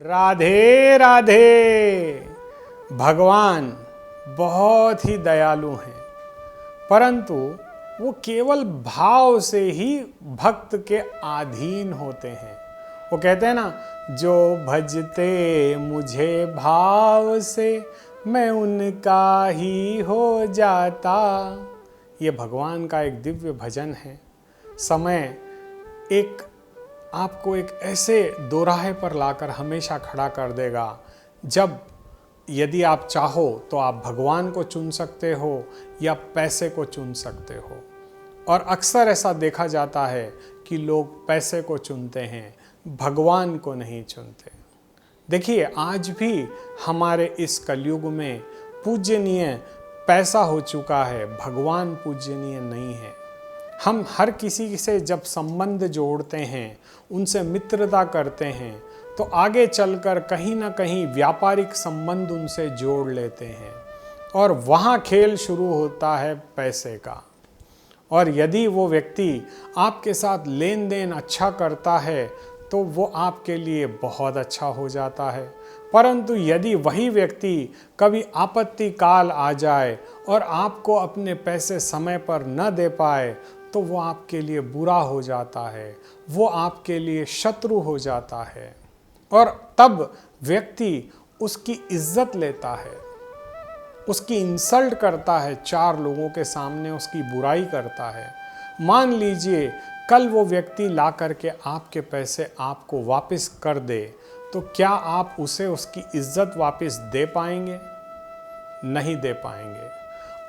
राधे राधे। भगवान बहुत ही दयालु हैं, परंतु वो केवल भाव से ही भक्त के अधीन होते हैं। वो कहते हैं ना, जो भजते मुझे भाव से मैं उनका ही हो जाता। ये भगवान का एक दिव्य भजन है। समय आपको एक ऐसे दोराहे पर लाकर हमेशा खड़ा कर देगा, जब यदि आप चाहो तो आप भगवान को चुन सकते हो या पैसे को चुन सकते हो। और अक्सर ऐसा देखा जाता है कि लोग पैसे को चुनते हैं, भगवान को नहीं चुनते। देखिए, आज भी हमारे इस कलयुग में पूजनीय पैसा हो चुका है, भगवान पूजनीय नहीं है। हम हर किसी से जब संबंध जोड़ते हैं, उनसे मित्रता करते हैं, तो आगे चलकर कहीं ना कहीं व्यापारिक संबंध उनसे जोड़ लेते हैं और वहाँ खेल शुरू होता है पैसे का। और यदि वो व्यक्ति आपके साथ लेन देन अच्छा करता है तो वो आपके लिए बहुत अच्छा हो जाता है, परंतु यदि वही व्यक्ति कभी आपत्ति काल आ जाए और आपको अपने पैसे समय पर न दे पाए तो वो आपके लिए बुरा हो जाता है, वो आपके लिए शत्रु हो जाता है। और तब व्यक्ति उसकी इज्जत लेता है, उसकी इंसल्ट करता है, चार लोगों के सामने उसकी बुराई करता है। मान लीजिए कल वो व्यक्ति ला करके आपके पैसे आपको वापस कर दे, तो क्या आप उसे उसकी इज्जत वापस दे पाएंगे? नहीं दे पाएंगे।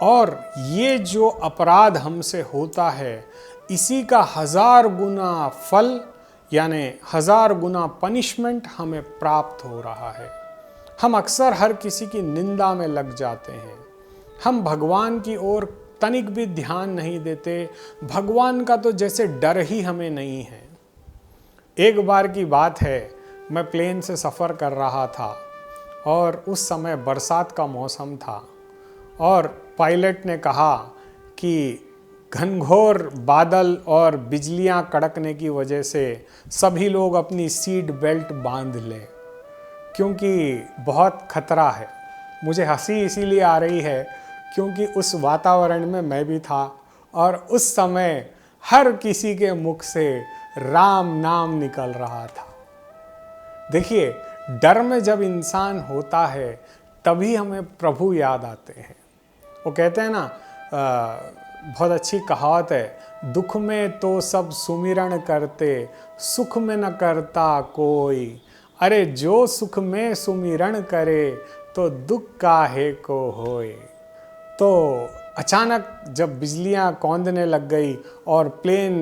और ये जो अपराध हमसे होता है, इसी का 1000 गुना फल यानी 1000 गुना पनिशमेंट हमें प्राप्त हो रहा है। हम अक्सर हर किसी की निंदा में लग जाते हैं। हम भगवान की ओर तनिक भी ध्यान नहीं देते। भगवान का तो जैसे डर ही हमें नहीं है। एक बार की बात है, मैं प्लेन से सफ़र कर रहा था और उस समय बरसात का मौसम था और पायलट ने कहा कि घनघोर बादल और बिजलियां कड़कने की वजह से सभी लोग अपनी सीट बेल्ट बांध लें, क्योंकि बहुत खतरा है। मुझे हंसी इसीलिए आ रही है क्योंकि उस वातावरण में मैं भी था और उस समय हर किसी के मुख से राम नाम निकल रहा था। देखिए, डर में जब इंसान होता है तभी हमें प्रभु याद आते हैं। वो कहते हैं ना, बहुत अच्छी कहावत है, दुख में तो सब सुमिरन करते, सुख में न करता कोई। अरे जो सुख में सुमिरन करे, तो दुख काहे को होए। तो अचानक जब बिजलियां कौंधने लग गई और प्लेन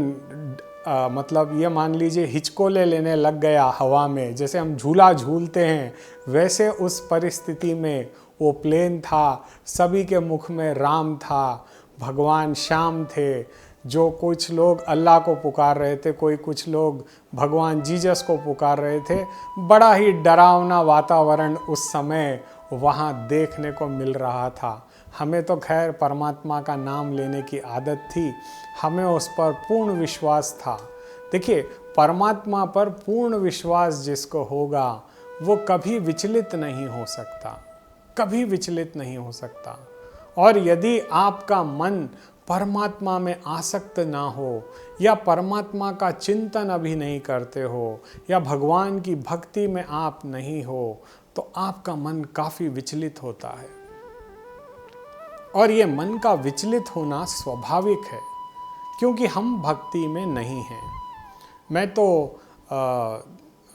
मतलब ये मान लीजिए हिचकोले लेने लग गया हवा में, जैसे हम झूला झूलते हैं, वैसे उस परिस्थिति में वो प्लेन था। सभी के मुख में राम था, भगवान श्याम थे। जो कुछ लोग अल्लाह को पुकार रहे थे, कुछ लोग भगवान जीसस को पुकार रहे थे। बड़ा ही डरावना वातावरण उस समय वहाँ देखने को मिल रहा था। हमें तो खैर परमात्मा का नाम लेने की आदत थी, हमें उस पर पूर्ण विश्वास था। देखिए, परमात्मा पर पूर्ण विश्वास जिसको होगा वो कभी विचलित नहीं हो सकता, कभी विचलित नहीं हो सकता। और यदि आपका मन परमात्मा में आसक्त ना हो या परमात्मा का चिंतन अभी नहीं करते हो या भगवान की भक्ति में आप नहीं हो, तो आपका मन काफ़ी विचलित होता है। और ये मन का विचलित होना स्वाभाविक है, क्योंकि हम भक्ति में नहीं हैं। मैं तो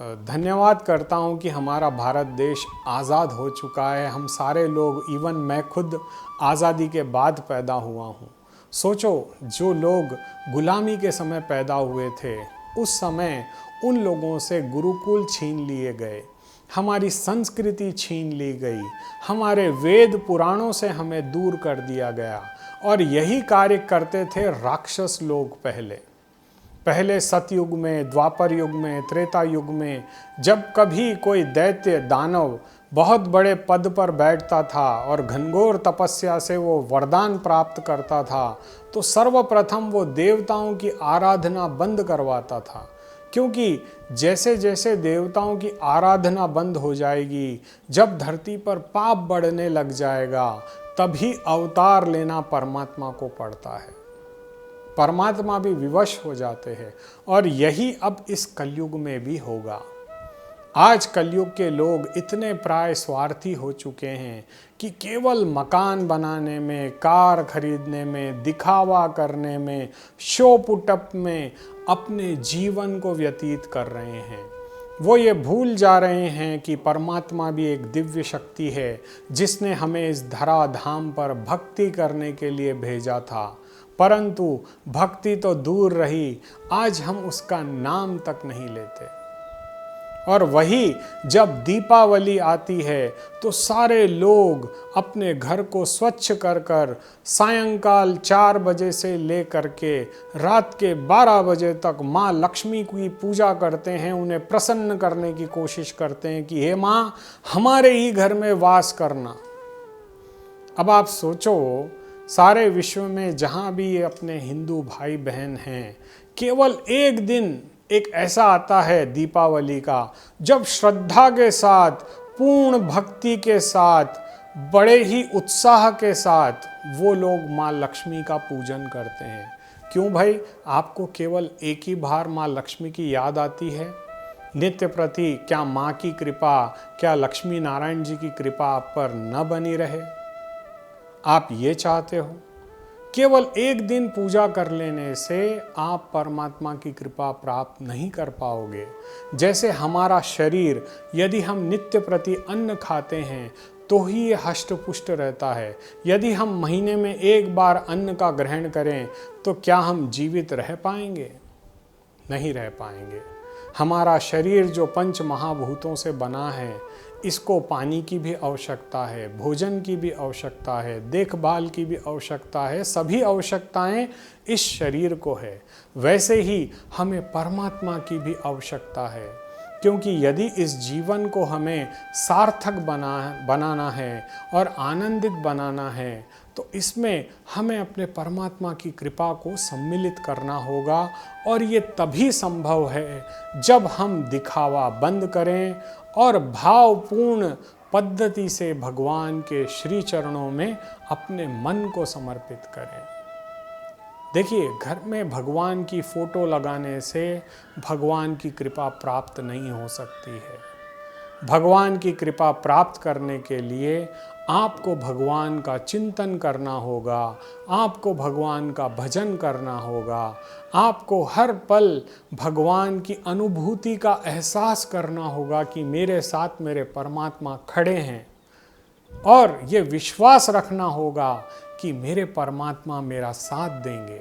धन्यवाद करता हूँ कि हमारा भारत देश आज़ाद हो चुका है। हम सारे लोग, इवन मैं खुद आज़ादी के बाद पैदा हुआ हूँ। सोचो, जो लोग गुलामी के समय पैदा हुए थे, उस समय उन लोगों से गुरुकुल छीन लिए गए, हमारी संस्कृति छीन ली गई, हमारे वेद पुराणों से हमें दूर कर दिया गया। और यही कार्य करते थे राक्षस लोग पहले सतयुग में, द्वापर युग में, त्रेता युग में। जब कभी कोई दैत्य दानव बहुत बड़े पद पर बैठता था और घनघोर तपस्या से वो वरदान प्राप्त करता था, तो सर्वप्रथम वो देवताओं की आराधना बंद करवाता था, क्योंकि जैसे जैसे देवताओं की आराधना बंद हो जाएगी, जब धरती पर पाप बढ़ने लग जाएगा, तभी अवतार लेना परमात्मा को पड़ता है। परमात्मा भी विवश हो जाते हैं, और यही अब इस कलयुग में भी होगा। आज कलयुग के लोग इतने प्राय स्वार्थी हो चुके हैं कि केवल मकान बनाने में, कार खरीदने में, दिखावा करने में, शो पुटअप में अपने जीवन को व्यतीत कर रहे हैं। वो ये भूल जा रहे हैं कि परमात्मा भी एक दिव्य शक्ति है, जिसने हमें इस धराधाम पर भक्ति करने के लिए भेजा था। परंतु भक्ति तो दूर रही, आज हम उसका नाम तक नहीं लेते। और वही जब दीपावली आती है तो सारे लोग अपने घर को स्वच्छ कर कर सायंकाल 4 बजे से लेकर के रात के 12 बजे तक माँ लक्ष्मी की पूजा करते हैं, उन्हें प्रसन्न करने की कोशिश करते हैं कि हे माँ, हमारे ही घर में वास करना। अब आप सोचो, सारे विश्व में जहाँ भी ये अपने हिंदू भाई बहन हैं, केवल एक दिन एक ऐसा आता है दीपावली का, जब श्रद्धा के साथ, पूर्ण भक्ति के साथ, बड़े ही उत्साह के साथ वो लोग माँ लक्ष्मी का पूजन करते हैं। क्यों भाई? आपको केवल एक ही बार माँ लक्ष्मी की याद आती है? नित्य प्रति क्या माँ की कृपा, क्या लक्ष्मी नारायण जी की कृपा आप पर न बनी रहे? आप ये चाहते हो? केवल एक दिन पूजा कर लेने से आप परमात्मा की कृपा प्राप्त नहीं कर पाओगे। जैसे हमारा शरीर, यदि हम नित्य प्रति अन्न खाते हैं तो ही ये हष्ट पुष्ट रहता है। यदि हम महीने में एक बार अन्न का ग्रहण करें तो क्या हम जीवित रह पाएंगे? नहीं रह पाएंगे। हमारा शरीर जो पंच महाभूतों से बना है, इसको पानी की भी आवश्यकता है, भोजन की भी आवश्यकता है, देखभाल की भी आवश्यकता है। सभी आवश्यकताएं इस शरीर को है। वैसे ही हमें परमात्मा की भी आवश्यकता है, क्योंकि यदि इस जीवन को हमें सार्थक बनाना है और आनंदित बनाना है, तो इसमें हमें अपने परमात्मा की कृपा को सम्मिलित करना होगा। और ये तभी संभव है जब हम दिखावा बंद करें और भावपूर्ण पद्धति से भगवान के श्री चरणों में अपने मन को समर्पित करें। देखिए, घर में भगवान की फोटो लगाने से भगवान की कृपा प्राप्त नहीं हो सकती है। भगवान की कृपा प्राप्त करने के लिए आपको भगवान का चिंतन करना होगा, आपको भगवान का भजन करना होगा, आपको हर पल भगवान की अनुभूति का एहसास करना होगा कि मेरे साथ मेरे परमात्मा खड़े हैं, और ये विश्वास रखना होगा कि मेरे परमात्मा मेरा साथ देंगे।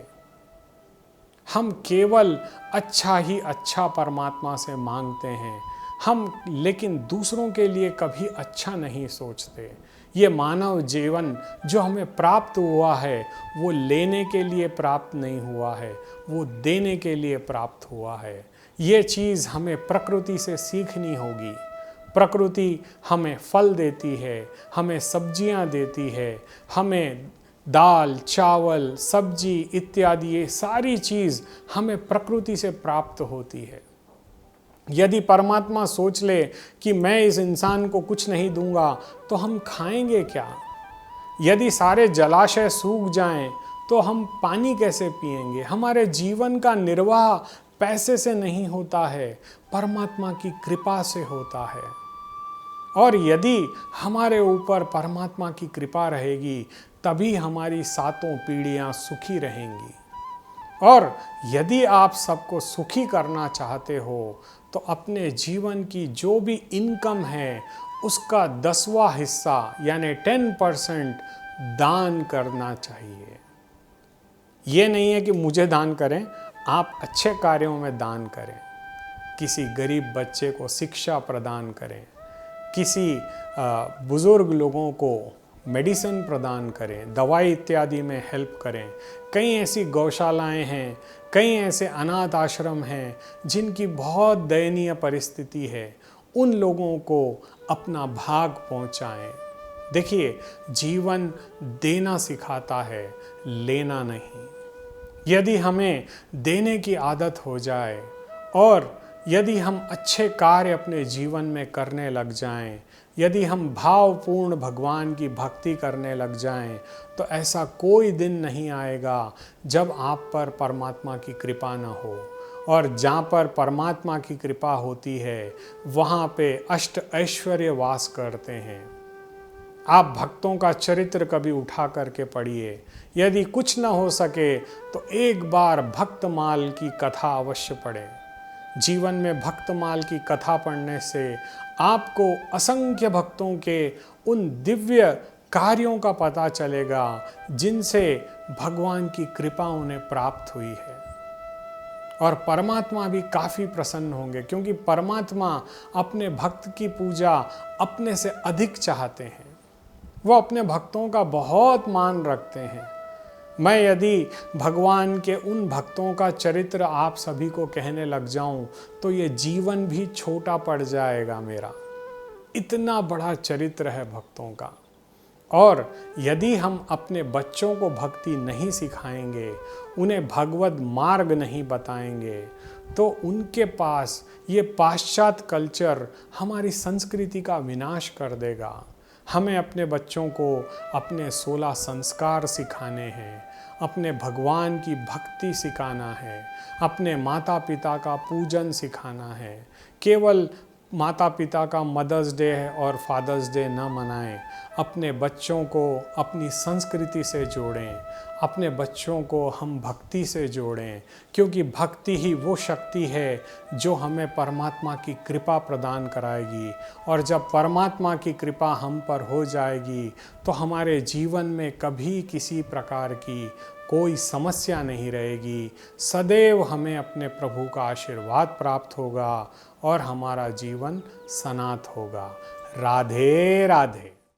हम केवल अच्छा ही अच्छा परमात्मा से मांगते हैं, हम लेकिन दूसरों के लिए कभी अच्छा नहीं सोचते। ये मानव जीवन जो हमें प्राप्त हुआ है, वो लेने के लिए प्राप्त नहीं हुआ है, वो देने के लिए प्राप्त हुआ है। ये चीज़ हमें प्रकृति से सीखनी होगी। प्रकृति हमें फल देती है, हमें सब्जियां देती है, हमें दाल, चावल, सब्जी इत्यादि ये सारी चीज़ हमें प्रकृति से प्राप्त होती है। यदि परमात्मा सोच ले कि मैं इस इंसान को कुछ नहीं दूंगा, तो हम खाएंगे क्या? यदि सारे जलाशय सूख जाएं तो हम पानी कैसे पिएंगे? हमारे जीवन का निर्वाह पैसे से नहीं होता है, परमात्मा की कृपा से होता है। और यदि हमारे ऊपर परमात्मा की कृपा रहेगी, तभी हमारी सातों पीढ़ियां सुखी रहेंगी। और यदि आप सबको सुखी करना चाहते हो, तो अपने जीवन की जो भी इनकम है उसका 10वां हिस्सा यानी 10% दान करना चाहिए। ये नहीं है कि मुझे दान करें, आप अच्छे कार्यों में दान करें। किसी गरीब बच्चे को शिक्षा प्रदान करें, किसी बुजुर्ग लोगों को मेडिसिन प्रदान करें, दवाई इत्यादि में हेल्प करें। कई ऐसी गौशालाएं हैं, कई ऐसे अनाथ आश्रम हैं जिनकी बहुत दयनीय परिस्थिति है, उन लोगों को अपना भाग पहुंचाएं। देखिए, जीवन देना सिखाता है, लेना नहीं। यदि हमें देने की आदत हो जाए और यदि हम अच्छे कार्य अपने जीवन में करने लग जाएं, यदि हम भावपूर्ण भगवान की भक्ति करने लग जाएं, तो ऐसा कोई दिन नहीं आएगा जब आप पर परमात्मा की कृपा न हो। और जहाँ पर परमात्मा की कृपा होती है वहाँ पे अष्ट ऐश्वर्य वास करते हैं। आप भक्तों का चरित्र कभी उठा करके पढ़िए। यदि कुछ न हो सके तो एक बार भक्तमाल की कथा अवश्य पढ़ें। जीवन में भक्तमाल की कथा पढ़ने से आपको असंख्य भक्तों के उन दिव्य कार्यों का पता चलेगा जिनसे भगवान की कृपा उन्हें प्राप्त हुई है। और परमात्मा भी काफ़ी प्रसन्न होंगे, क्योंकि परमात्मा अपने भक्त की पूजा अपने से अधिक चाहते हैं। वो अपने भक्तों का बहुत मान रखते हैं। मैं यदि भगवान के उन भक्तों का चरित्र आप सभी को कहने लग जाऊं तो ये जीवन भी छोटा पड़ जाएगा मेरा। इतना बड़ा चरित्र है भक्तों का। और यदि हम अपने बच्चों को भक्ति नहीं सिखाएंगे, उन्हें भगवत मार्ग नहीं बताएंगे, तो उनके पास ये पाश्चात्य कल्चर हमारी संस्कृति का विनाश कर देगा। हमें अपने बच्चों को अपने 16 संस्कार सिखाने हैं, अपने भगवान की भक्ति सिखाना है, अपने माता पिता का पूजन सिखाना है। केवल माता पिता का मदर्स डे और फादर्स डे न मनाएं, अपने बच्चों को अपनी संस्कृति से जोड़ें, अपने बच्चों को हम भक्ति से जोड़ें, क्योंकि भक्ति ही वो शक्ति है जो हमें परमात्मा की कृपा प्रदान कराएगी। और जब परमात्मा की कृपा हम पर हो जाएगी तो हमारे जीवन में कभी किसी प्रकार की कोई समस्या नहीं रहेगी। सदैव हमें अपने प्रभु का आशीर्वाद प्राप्त होगा और हमारा जीवन सनात होगा। राधे राधे।